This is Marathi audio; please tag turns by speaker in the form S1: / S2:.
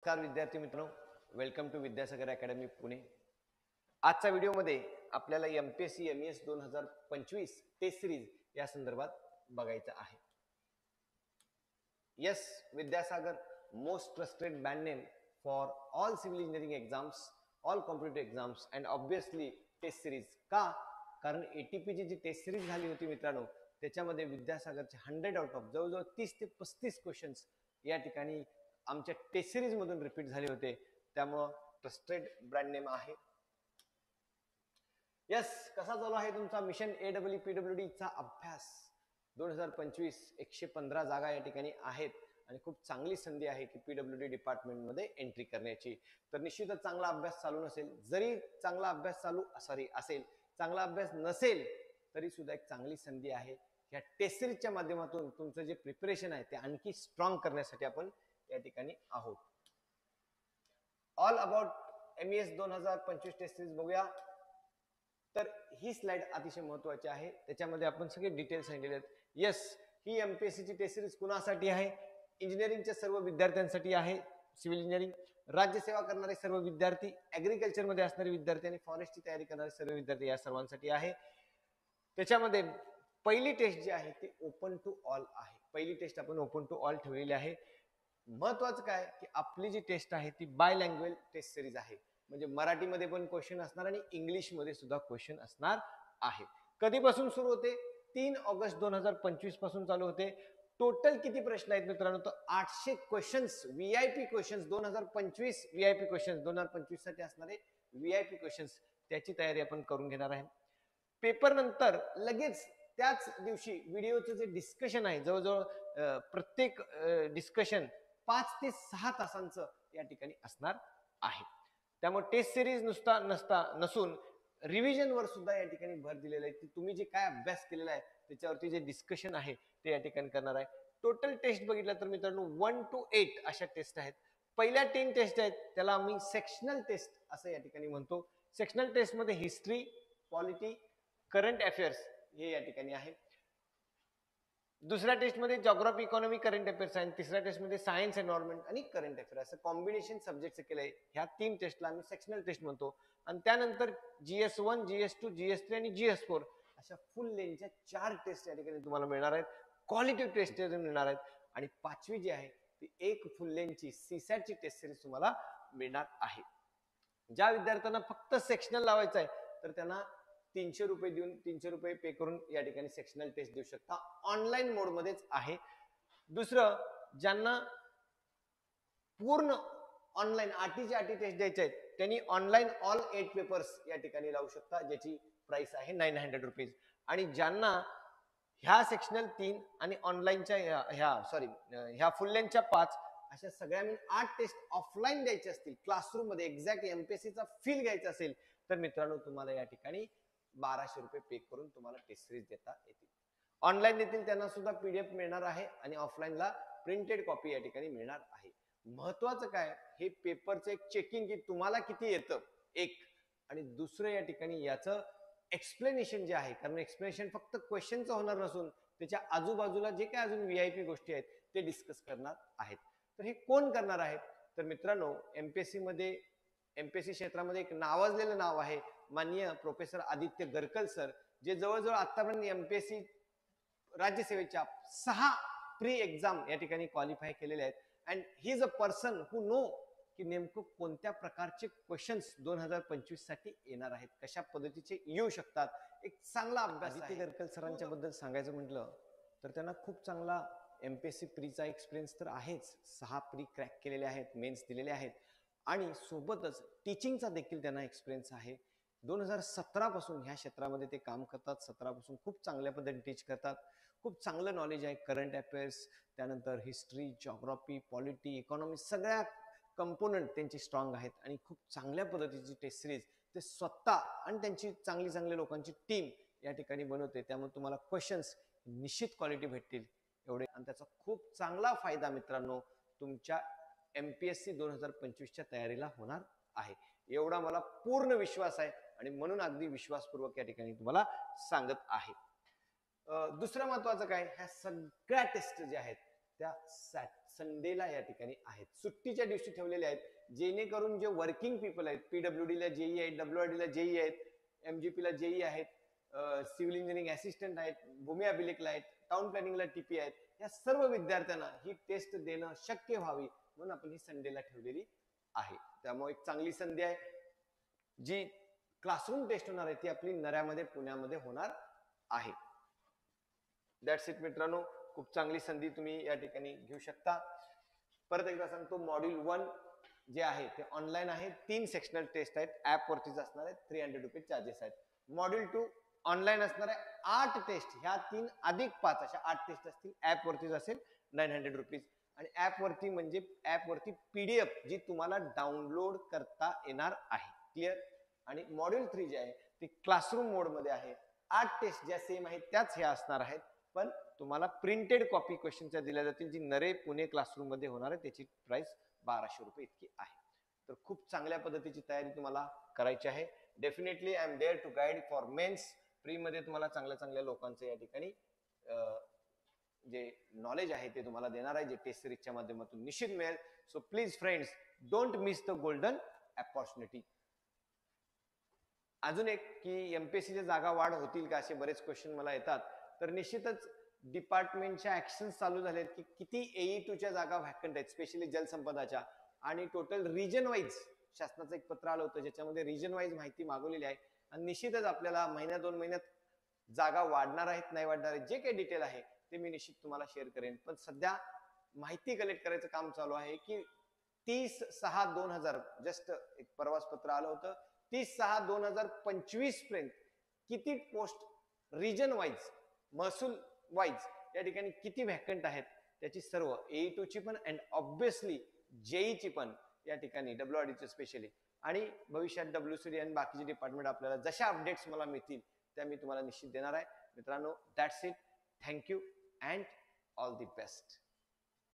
S1: नमस्कार विद्यार्थी मित्रांनो, welcome to Vidyasagar academy Pune. आजच्या व्हिडिओमध्ये आपल्याला एमपीएससी एमईएस 2025 टेस्ट सिरीज या संदर्भात बघायचं आहे. Yes, Vidyasagar most trusted brand name for all civil engineering exams, all competitive exams and obviously test series. का? कारण एटीपीची जी टेस्ट सिरीज झाली होती मित्रांनो, त्याच्यामध्ये विद्यासागरचे 100 आउट ऑफ जवळजवळ 30 ते 35 क्वेश्चन्स या ठिकाणी आमच्या टेस्ट सिरीज मधून रिपीट झाले होते. त्यामुळं ट्रस्टेड ब्रँड नेम आहे. यस, कसा चालू आहे तुमचा मिशन AEE-PWD चा अभ्यास? 2025 115 जागा या ठिकाणी आहेत आणि खूप चांगली संधी आहे की पीडब्ल्यूडी डिपार्टमेंट मध्ये एंट्री करण्याची. तर निश्चितच चांगला अभ्यास चालू नसेल, जरी चांगला अभ्यास असेल, चांगला अभ्यास नसेल तरी सुद्धा एक चांगली संधी आहे. या टेस्ट सिरीजच्या माध्यमातून तुमचं जे प्रिपरेशन आहे ते आणखी स्ट्रॉंग करण्यासाठी आपण या ठिकाणी आहोत. All about MES 2025 test series बघूया. तर ही स्लाइड अतिशय महत्वाची आहे, त्याच्यामध्ये आपण सगळे डिटेल्स सांगितले आहेत. यस, ही एमपीएससी ची टेस्ट सिरीज कुणासाठी आहे? इंजिनिअरिंगच्या सर्व विद्यार्थ्यांसाठी आहे. सिव्हिल इंजिनिअरिंग, राज्यसेवा करणारे सर्व विद्यार्थी, ऍग्रिकल्चर मध्ये असणारे विद्यार्थी आणि फॉरेस्टची तयारी करणारे सर्व विद्यार्थी या सर्वांसाठी आहे. त्याच्यामध्ये पहिली टेस्ट जी आहे ती ओपन टू ऑल आहे. पहिली टेस्ट आपण ओपन टू ऑल ठेवलेली आहे. महत्वाचं काय की आपली जी टेस्ट आहे ती बाय लँग्वेज टेस्ट सिरीज आहे, म्हणजे मराठीमध्ये पण क्वेश्चन असणार आणि इंग्लिश मध्ये सुद्धा क्वेश्चन असणार आहे. कधीपासून सुरू होते? 3 ऑगस्ट 2025 पासून चालू होते. टोटल किती प्रश्न आहेत मित्रांनो? तर 800 questions, VIP questions 2025, VIP questions 2025 साठी असणारे व्हीआयपी क्वेश्चन्स, त्याची तयारी आपण करून घेणार आहे. पेपर नंतर लगेच त्याच दिवशी व्हिडिओचं जे डिस्कशन आहे, जवळजवळ प्रत्येक डिस्कशन 5 ते 6 तासांचं या ठिकाणी असणार आहे. त्यामुळे टेस्ट सिरीज नसून रिव्हिजन वर सुद्धा या ठिकाणी भर दिलेला आहे. तुम्ही जे काय अभ्यास केलेला आहे त्याच्यावरती जे डिस्कशन आहे ते या ठिकाणी करणार आहे. टोटल टेस्ट बघितलं तर मित्रांनो 1 to 8 अशा टेस्ट आहेत. पहिल्या 10 टेस्ट आहेत त्याला आम्ही सेक्शनल टेस्ट असं या ठिकाणी म्हणतो. सेक्शनल टेस्ट मध्ये हिस्ट्री, पॉलिटी, करंट अफेअर्स हे या ठिकाणी आहे. दुसऱ्या टेस्ट मध्ये जॉग्राफी, इकॉनॉमी, करंट अफेअर्स आहे. तिसऱ्या टेस्ट मध्ये सायन्स, एन्व्हायरमेंट आणि करंट अफेअर्स असं कॉम्बिनेशन सब्जेक्ट केलंय. ह्या 3 टेस्टला आम्ही सेक्शनल टेस्ट म्हणतो. आणि त्यानंतर GS1, GS2, GS3 आणि GS4 अशा फुल लेंथच्या 4 टेस्ट या ठिकाणी तुम्हाला मिळणार आहेत. क्वालिटेटिव्ह टेस्ट मिळणार आहेत. आणि 5वी जी आहे ती एक फुल लेंथची CSAT ची टेस्ट सिरीज तुम्हाला मिळणार आहे. ज्या विद्यार्थ्यांना फक्त सेक्शनल लावायचं आहे तर त्यांना 300 रुपये देऊन 300 रुपये पे करून या ठिकाणी सेक्शनल टेस्ट देऊ शकता. ऑनलाईन मोड मध्येच आहे. दुसरं, ज्यांना पूर्ण ऑनलाईन आठीची टेस्ट द्यायचे आहेत त्यांनी ऑनलाईन ऑल 8 पेपर्स या ठिकाणी लावू शकता, ज्याची प्राइस आहे 900 रुपीज. आणि ज्यांना ह्या सेक्शनल 3 आणि ऑनलाईनच्या ह्या फुल लेंथच्या 5 अशा सगळ्या मिळून 8 टेस्ट ऑफलाईन द्यायचे असतील, क्लासरूम मध्ये एक्झॅक्ट एमपीएससीचा फील घ्यायचा असेल तर मित्रांनो तुम्हाला या ठिकाणी 1200 रुपये पे करून तुम्हाला टेस्ट सिरीज देता येतील. ऑनलाईन देतील त्यांना सुद्धा पीडीएफ मिळणार आहे आणि ऑफलाईनला प्रिंटेड कॉपी या ठिकाणी मिळणार आहे. महत्वाचं काय, हे पेपरचं एक चेकिंग की तुम्हाला किती येतं एक, आणि दुसरं या ठिकाणी याचं एक्सप्लेनेशन जे आहे, कारण एक्सप्लेनेशन फक्त क्वेश्चनचं होणार नसून त्याच्या आजूबाजूला जे काय अजून व्हीआयपी गोष्टी आहेत ते डिस्कस करणार आहेत. तर हे कोण करणार आहेत? तर मित्रांनो एमपीएससी क्षेत्रामध्ये एक नावाजलेलं नाव आहे, माननीय प्रोफेसर आदित्य गरकल सर, जे जवळजवळ आतापर्यंत एमपीएससी राज्यसेवेच्या 6 प्री एक्झाम या ठिकाणी क्वालिफाय केलेले आहेत. And he is a person who know की नेमकं कोणत्या प्रकारचे क्वेश्चन्स 2025 साठी येणार आहेत, कशा पद्धतीचे येऊ शकतात. एक चांगला अभ्यास. आदित्य गरकल सरांच्या बद्दल सांगायचं म्हटलं तर त्यांना खूप चांगला एमपीएससी प्रीचा एक्सपिरियन्स तर आहेच. 6 प्री क्रॅक केलेले आहेत, मेन्स दिलेले आहेत आणि सोबतच टीचिंगचा देखील त्यांना एक्सपिरियन्स आहे. 2017 पासून ह्या क्षेत्रामध्ये ते काम करतात. 17 पासून खूप चांगल्या पद्धतीने टीच करतात. खूप चांगलं नॉलेज आहे. करंट अफेअर्स, त्यानंतर हिस्ट्री, जॉग्राफी, पॉलिटी, इकॉनॉमी सगळ्या कंपोनंट त्यांचे स्ट्रॉंग आहेत आणि खूप चांगल्या पद्धतीची टेस्ट सिरीज ते स्वतः आणि त्यांची चांगली लोकांची टीम या ठिकाणी बनवते. त्यामुळे तुम्हाला क्वेश्चन्स निश्चित क्वालिटी भेटतील एवढे, आणि त्याचा खूप चांगला फायदा मित्रांनो तुमच्या एमपीएससी 2025 च्या तयारीला होणार आहे, एवढा मला पूर्ण विश्वास आहे आणि म्हणून अगदी विश्वासपूर्वक या ठिकाणी तुम्हाला सांगत आहे. दुसरं महत्वाचं काय, ह्या सगळ्या टेस्ट ज्या आहेत त्या संडेला या ठिकाणी आहेत, सुट्टीच्या दिवशी ठेवलेले आहेत, जेणेकरून जे वर्किंग पीपल आहेत, पीडब्ल्यूडी ला जेई आहेत, डब्ल्यूआरडी ला जेई आहेत, एमजीपी ला जेई आहेत, सिव्हिल इंजिनिअरिंग असिस्टंट आहेत, भूमी अभिलेखला आहेत, टाउन प्लॅनिंगला टीपी आहेत, या सर्व विद्यार्थ्यांना ही टेस्ट देणं शक्य व्हावी म्हणून आपण ही संडेला ठेवलेली आहे. त्यामुळे एक चांगली संधी आहे. जी क्लासरूम टेस्ट होणार आहे ती आपली नऱ्यामध्ये पुण्यामध्ये होणार आहे. दॅट्स इट मित्रांनो, खूप चांगली संधी तुम्ही या ठिकाणी घेऊ शकता. परत एकदा सांगतो, मॉड्यूल 1 जे आहे ते ऑनलाईन आहे, 3 सेक्शनल टेस्ट आहेत, ऍप वरतीच असणार आहेत, 300 रुपये चार्जेस आहेत. मॉड्यूल 2 ऑनलाईन असणार आहे, 8 टेस्ट, ह्या 3 अधिक 5 अशा 8 टेस्ट असतील, ऍप वरतीच असेल, 900 रुपीज. आणि ऍप वरती म्हणजे ऍप वरती पीडीएफ जी तुम्हाला डाउनलोड करता येणार आहे. क्लिअर. आणि मॉड्यूल 3 जे आहे ते क्लासरूम मोड मध्ये आहे, 8 टेस्ट ज्या सेम आहेत त्याच ह्या असणार आहेत, पण तुम्हाला प्रिंटेड कॉपी क्वेश्चनच्या दिल्या जातील, जी नरे पुणे क्लासरूम मध्ये होणार आहे, त्याची प्राइस 1200 रुपये इतकी आहे. तर खूप चांगल्या पद्धतीची तयारी तुम्हाला करायची आहे. Definitely I am there to guide for mains. Free मध्ये तुम्हाला चांगल्या चांगल्या लोकांचं या ठिकाणी जे नॉलेज आहे ते तुम्हाला देणार आहे, जे टेस्ट सिरीजच्या माध्यमातून निश्चित मिळेल. So please friends, don't miss the golden opportunity. अजून एक की एमपीएससीच्या जागा वाढ होतील का असे बरेच क्वेश्चन मला येतात. तर निश्चितच डिपार्टमेंटच्या ऍक्शन चालू झालेत की किती AE2च्या जागा व्हॅकंट आहेत, स्पेशली जलसंपदाच्या, आणि टोटल रिजन वाईज शासनाचं एक पत्र आलं होतं ज्याच्यामध्ये रिजन वाईज माहिती मागवलेली आहे. आणि निश्चितच आपल्याला महिन्या 2 महिन्यात जागा वाढणार आहेत नाही वाढणार आहेत, जे काही डिटेल आहे ते मी निश्चित तुम्हाला शेअर करेन. पण सध्या माहिती कलेक्ट करायचं काम चालू आहे की 30/6/2000 जस्ट एक परवाच पत्र आलं होतं, 30/6/2025 पर्यंत किती पोस्ट रिजन वाईज, महसूल वाईज या ठिकाणी किती व्हॅकंट आहेत त्याची सर्व AE2 ची पण अँड ऑब्विसली जेई ची पण या ठिकाणी WRD ची स्पेशली, आणि भविष्यात WCD आणि बाकीचे डिपार्टमेंट आपल्याला जशा अपडेट्स मला मिळतील त्या मी तुम्हाला निश्चित देणार आहे. मित्रांनो, that's it. Thank you and all the best.